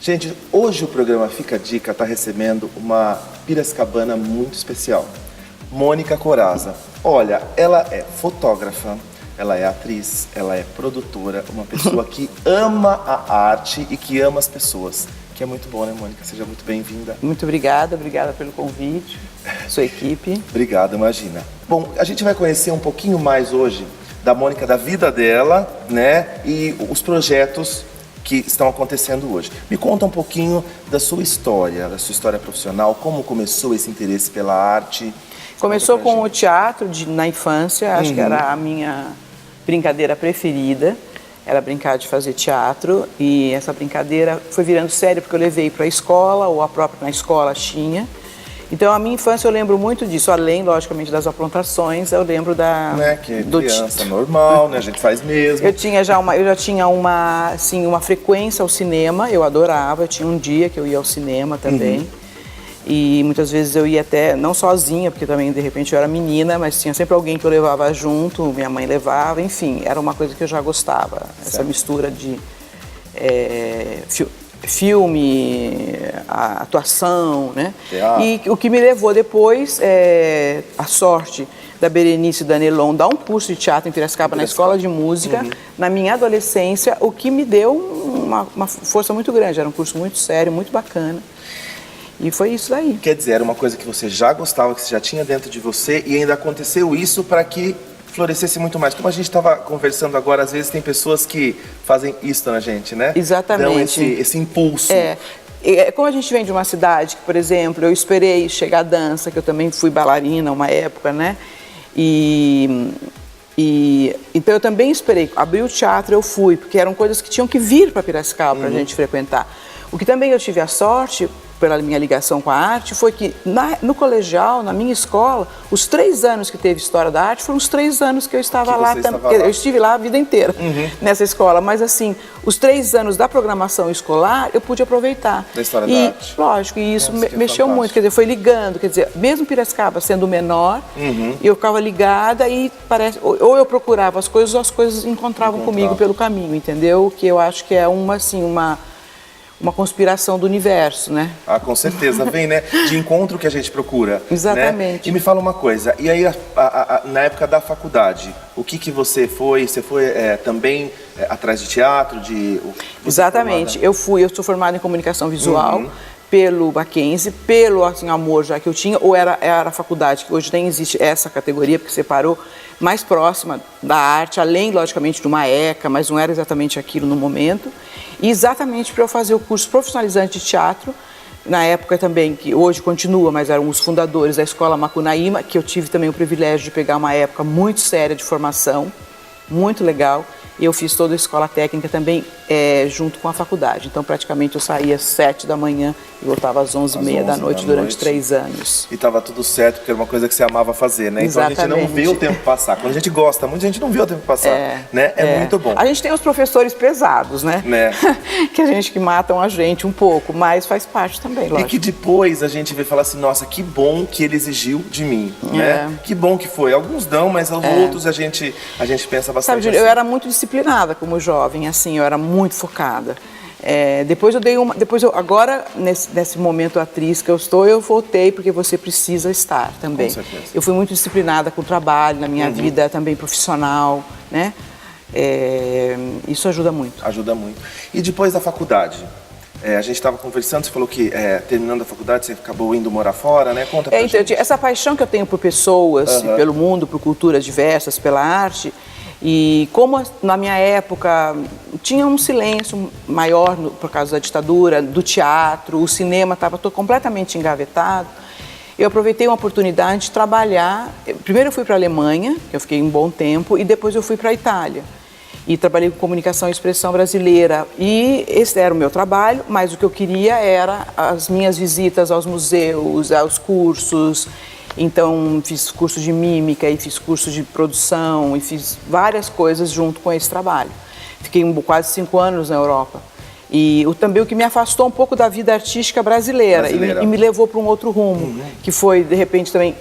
Gente, hoje o programa Fica a Dica está recebendo uma piracicabana muito especial, Mônica Corazza. Olha, ela é fotógrafa, ela é atriz, ela é produtora, uma pessoa que ama a arte e que ama as pessoas, que é muito bom, né, Mônica? Seja muito bem-vinda. Muito obrigada pelo convite, sua equipe. Obrigado, imagina. Bom, a gente vai conhecer um pouquinho mais hoje da Mônica, da vida dela, né, e os projetos que estão acontecendo hoje. Me conta um pouquinho da sua história profissional, como começou esse interesse pela arte. Começou com o teatro na infância, acho que era a minha brincadeira preferida, era brincar de fazer teatro, e essa brincadeira foi virando séria porque eu levei para a escola, ou a própria na escola tinha. Então, a minha infância eu lembro muito disso, além, logicamente, das aprontações, eu lembro que criança normal, né? A gente faz mesmo. Eu já tinha uma frequência ao cinema, eu adorava, eu tinha um dia que eu ia ao cinema também. E muitas vezes eu ia até, não sozinha, porque também, de repente, eu era menina, mas tinha sempre alguém que eu levava junto, minha mãe levava, enfim, era uma coisa que eu já gostava, essa mistura de filme, a atuação, né? E o que me levou depois, a sorte da Berenice e da Nelon dar um curso de teatro em Piracicaba, na Escola de Música, na minha adolescência, o que me deu uma força muito grande. Era um curso muito sério, muito bacana. E foi isso daí. Quer dizer, era uma coisa que você já gostava, que você já tinha dentro de você, e ainda aconteceu isso para que florescesse muito mais. Como a gente estava conversando agora, às vezes tem pessoas que fazem isso na gente, né? Exatamente. Dão esse impulso. Como a gente vem de uma cidade que, por exemplo, eu esperei chegar a dança, que eu também fui bailarina uma época, né? Então eu também esperei. Abriu o teatro, eu fui, porque eram coisas que tinham que vir para Piracicaba para a gente frequentar. O que também eu tive a sorte, pela minha ligação com a arte, foi que no colegial, na minha escola, os 3 anos que teve História da Arte foram os 3 anos que eu estava lá também. Eu estive lá a vida inteira nessa escola, mas assim, os 3 anos da programação escolar eu pude aproveitar. Da História da Arte. Lógico, e isso mexeu muito, quer dizer, foi ligando, quer dizer, mesmo Piracicaba sendo menor, eu ficava ligada e parece, ou eu procurava as coisas, ou as coisas encontravam comigo pelo caminho, entendeu? Que eu acho que é uma conspiração do universo, né? Ah, com certeza, vem, né? De encontro que a gente procura. Exatamente. Né? E me fala uma coisa, e aí na época da faculdade, o que você foi? Você foi também atrás de teatro? Exatamente, eu sou formada em comunicação visual, pelo Mackenzie, pelo amor já que eu tinha, ou era a faculdade, que hoje nem existe essa categoria, porque separou, mais próxima da arte, além, logicamente, de uma ECA, mas não era exatamente aquilo no momento, e exatamente para eu fazer o curso profissionalizante de teatro, na época também, que hoje continua, mas eram os fundadores da Escola Macunaíma, que eu tive também o privilégio de pegar uma época muito séria de formação, muito legal. E eu fiz toda a escola técnica também junto com a faculdade. Então, praticamente, eu saía às 7 da manhã e voltava às 11h30 da noite durante 3 anos. E estava tudo certo, porque era uma coisa que você amava fazer, né? Exatamente. Então, a gente não vê o tempo passar. Quando a gente gosta muito, a gente não vê o tempo passar, né? É muito bom. A gente tem os professores pesados, né? que matam a gente um pouco, mas faz parte também, lógico. E que depois a gente vê falar assim, nossa, que bom que ele exigiu de mim, né? Que bom que foi. Alguns dão, mas os outros a gente pensa bastante. Sabe, Júlia, eu era muito disciplinada como jovem, assim, eu era muito focada. Depois agora, nesse momento atriz que eu estou, eu voltei porque você precisa estar também. Com certeza. Eu fui muito disciplinada com o trabalho, na minha vida também profissional, né? Isso ajuda muito. Ajuda muito. E depois da faculdade? A gente estava conversando, você falou que terminando a faculdade você acabou indo morar fora, né? Conta pra gente. Essa paixão que eu tenho por pessoas, pelo mundo, por culturas diversas, pela arte, e como na minha época tinha um silêncio maior por causa da ditadura, do teatro, o cinema estava completamente engavetado, eu aproveitei uma oportunidade de trabalhar. Primeiro eu fui para a Alemanha, que eu fiquei um bom tempo, e depois eu fui para a Itália. E trabalhei com comunicação e expressão brasileira. E esse era o meu trabalho, mas o que eu queria era as minhas visitas aos museus, aos cursos. Então, fiz curso de mímica e fiz curso de produção e fiz várias coisas junto com esse trabalho. Fiquei quase 5 anos na Europa. E também o que me afastou um pouco da vida artística brasileira. E me levou para um outro rumo, que foi, de repente, também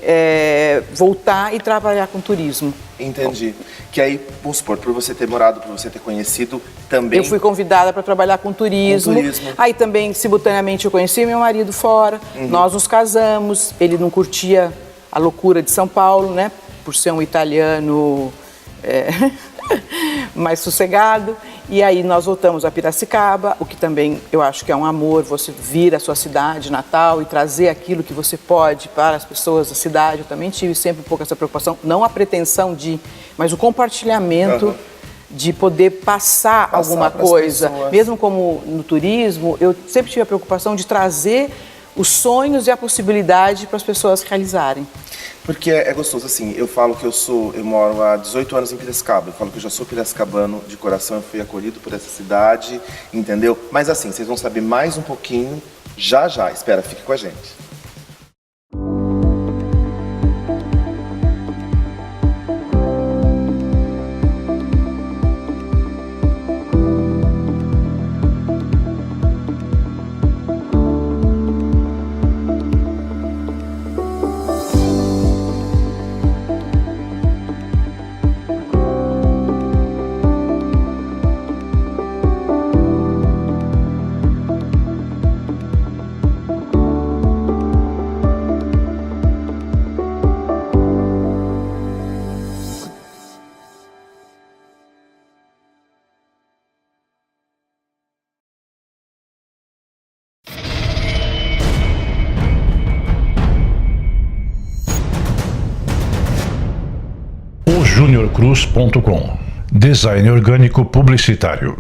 voltar e trabalhar com turismo. Entendi. Que aí, vamos supor, por você ter morado, por você ter conhecido também... Eu fui convidada para trabalhar com turismo. Aí também, simultaneamente, eu conheci meu marido fora. Nós nos casamos. Ele não curtia a loucura de São Paulo, né? Por ser um italiano mais sossegado. E aí nós voltamos a Piracicaba, o que também eu acho que é um amor, você vir à sua cidade natal e trazer aquilo que você pode para as pessoas da cidade. Eu também tive sempre um pouco essa preocupação, não a pretensão mas o compartilhamento de poder passar alguma coisa. Mesmo como no turismo, eu sempre tive a preocupação de trazer os sonhos e a possibilidade para as pessoas realizarem. Porque é gostoso, assim, eu falo que eu moro há 18 anos em Piracicaba, eu falo que eu já sou piracicabano de coração, eu fui acolhido por essa cidade, entendeu? Mas assim, vocês vão saber mais um pouquinho já, espera, fique com a gente. juniorcruz.com. Design orgânico publicitário.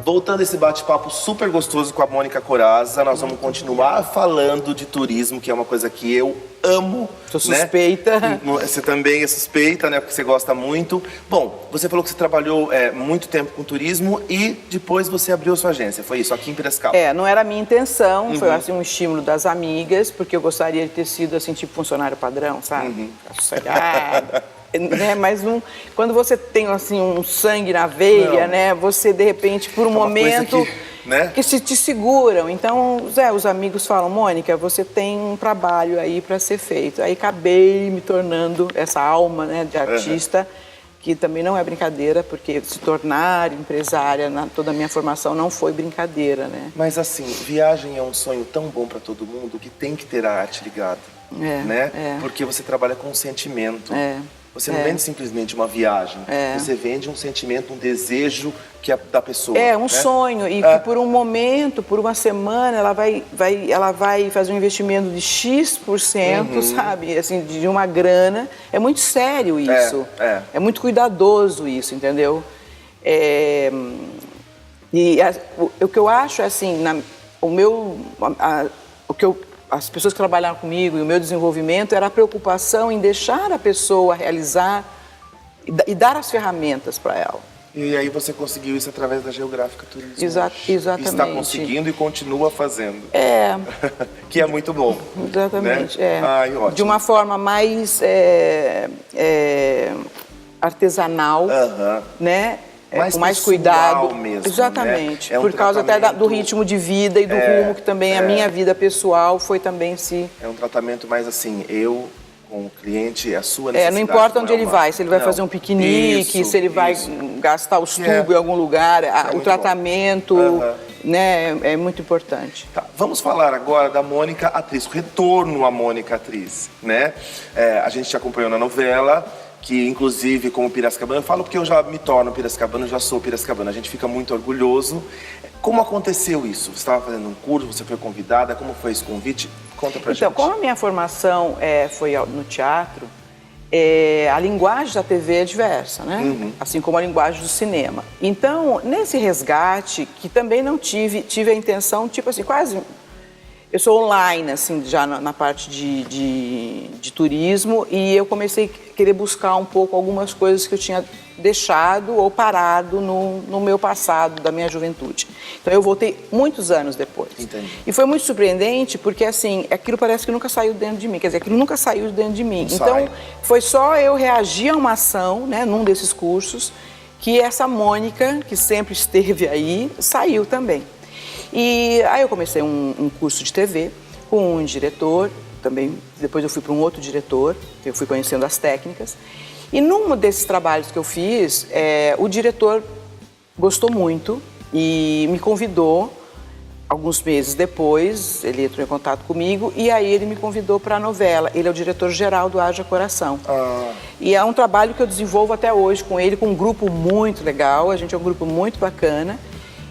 Voltando esse bate-papo super gostoso com a Mônica Corazza, nós vamos continuar falando de turismo, que é uma coisa que eu amo. Sou suspeita. Né? Você também é suspeita, né? Porque você gosta muito. Bom, você falou que você trabalhou muito tempo com turismo e depois você abriu sua agência. Foi isso, aqui em Piracicaba? Não era a minha intenção. Foi assim, um estímulo das amigas, porque eu gostaria de ter sido assim, tipo funcionário padrão, sabe? Sossegado. Né? Mas quando você tem assim, um sangue na veia, né? Você de repente, por um momento, que se te seguram. Então, os amigos falam, Mônica, você tem um trabalho aí para ser feito. Aí acabei me tornando essa alma, né, de artista, que também não é brincadeira, porque se tornar empresária, toda a minha formação não foi brincadeira, né? Mas assim, viagem é um sonho tão bom para todo mundo que tem que ter a arte ligada, né? Porque você trabalha com sentimento. Você não vende simplesmente uma viagem, você vende um sentimento, um desejo que é da pessoa. Um sonho, e que por um momento, por uma semana, ela vai fazer um investimento de X%, sabe? Assim, de uma grana. É muito sério isso. É muito cuidadoso isso, entendeu? O que eu acho, assim, as pessoas que trabalharam comigo e o meu desenvolvimento era a preocupação em deixar a pessoa realizar e dar as ferramentas para ela. E aí você conseguiu isso através da Geográfica Turismo. Exatamente. Está conseguindo e continua fazendo. Que é muito bom. Exatamente. Né? Ai, ótimo. De uma forma mais artesanal, né? Com mais cuidado mesmo, exatamente, né? por causa até do ritmo de vida e do rumo que também a minha vida pessoal foi também É um tratamento mais assim, eu com o cliente, a sua necessidade. Não importa onde ele vai, se ele vai fazer um piquenique, se ele vai gastar os tubos em algum lugar, o tratamento, né, é muito importante. Tá, vamos falar agora da Mônica atriz, o retorno à Mônica atriz, né? A gente te acompanhou na novela, que inclusive como Piracicabana, eu falo porque eu já me torno Piracicabana, eu já sou Piracicabana, a gente fica muito orgulhoso. Como aconteceu isso? Você estava fazendo um curso, você foi convidada, como foi esse convite? Conta pra gente. Então, como a minha formação foi no teatro, a linguagem da TV é diversa, né? Assim como a linguagem do cinema. Então, nesse resgate, que também não tive a intenção, tipo assim, quase... Eu sou online, assim, já na parte de turismo, e eu comecei a querer buscar um pouco algumas coisas que eu tinha deixado ou parado no meu passado, da minha juventude. Então, eu voltei muitos anos depois. Entendi. E foi muito surpreendente, porque, assim, aquilo parece que nunca saiu dentro de mim. Quer dizer, aquilo nunca saiu dentro de mim. Então, foi só eu reagir a uma ação, né, num desses cursos, que essa Mônica, que sempre esteve aí, saiu também. E aí eu comecei um curso de TV com um diretor, também depois eu fui para um outro diretor, eu fui conhecendo as técnicas. E num desses trabalhos que eu fiz, o diretor gostou muito e me convidou, alguns meses depois, ele entrou em contato comigo e aí ele me convidou para a novela. Ele é o diretor-geral do Haja Coração. E é um trabalho que eu desenvolvo até hoje com ele, com um grupo muito legal, a gente é um grupo muito bacana.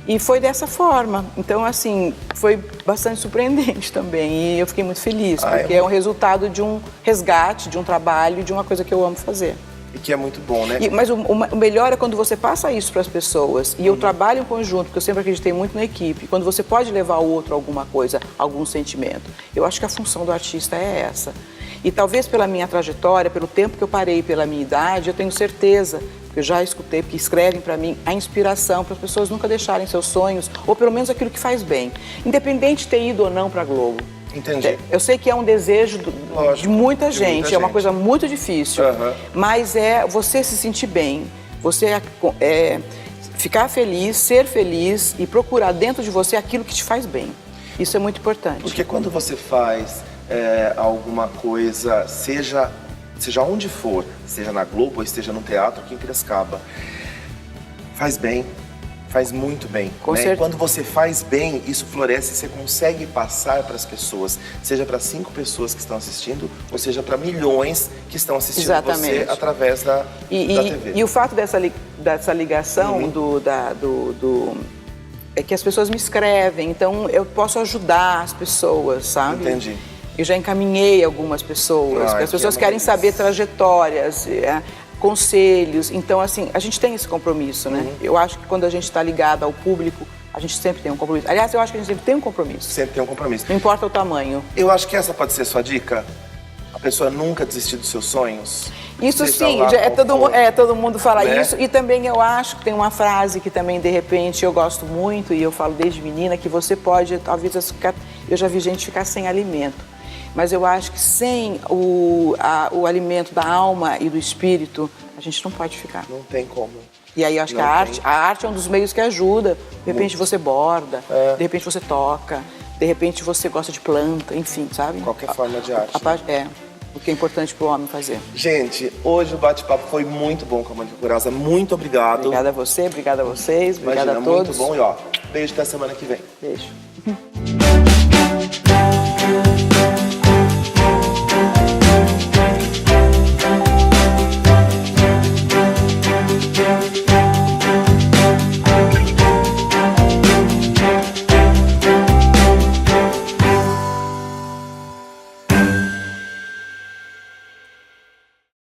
E foi dessa forma. Então, assim, foi bastante surpreendente também. E eu fiquei muito feliz, porque é um resultado de um resgate, de um trabalho, de uma coisa que eu amo fazer. E que é muito bom, né? Mas o melhor é quando você passa isso para as pessoas. E eu trabalho em conjunto, porque eu sempre acreditei muito na equipe. Quando você pode levar ao outro alguma coisa, algum sentimento. Eu acho que a função do artista é essa. E talvez pela minha trajetória, pelo tempo que eu parei, pela minha idade, eu tenho certeza, porque eu já escutei, porque escrevem para mim, a inspiração para as pessoas nunca deixarem seus sonhos, ou pelo menos aquilo que faz bem. Independente de ter ido ou não para a Globo. Entendi. Eu sei que é um desejo de muita gente, é uma coisa muito difícil, mas é você se sentir bem, você ficar feliz, ser feliz e procurar dentro de você aquilo que te faz bem. Isso é muito importante. Porque quando você faz alguma coisa, seja onde for, seja na Globo ou esteja no teatro aqui em Piracicaba, faz bem, faz muito bem. Né? E quando você faz bem, isso floresce e você consegue passar para as pessoas, seja para 5 pessoas que estão assistindo, ou seja para milhões que estão assistindo você através da TV. E o fato dessa ligação é que as pessoas me escrevem, então eu posso ajudar as pessoas, sabe? Entendi. Eu já encaminhei algumas pessoas, porque as pessoas querem saber trajetórias, conselhos. Então, assim, a gente tem esse compromisso, né? Eu acho que quando a gente está ligado ao público, a gente sempre tem um compromisso. Aliás, eu acho que a gente sempre tem um compromisso. Sempre tem um compromisso. Não importa o tamanho. Eu acho que essa pode ser a sua dica. A pessoa nunca desistir dos seus sonhos. Isso sim, todo mundo fala isso. E também eu acho que tem uma frase que também, de repente, eu gosto muito, e eu falo desde menina, que você pode, talvez, eu já vi gente ficar sem alimento. Mas eu acho que sem o alimento da alma e do espírito, a gente não pode ficar. Não tem como. E aí eu acho que a arte é um dos meios que ajuda. De repente você borda, de repente você toca, de repente você gosta de planta, enfim, sabe? Qualquer forma de arte. O que é importante para o homem fazer. Gente, hoje o bate-papo foi muito bom com a Mônica Corazza. Muito obrigado. Obrigada a você, obrigada a vocês, obrigada a todos. Muito bom. E ó, beijo até semana que vem. Beijo.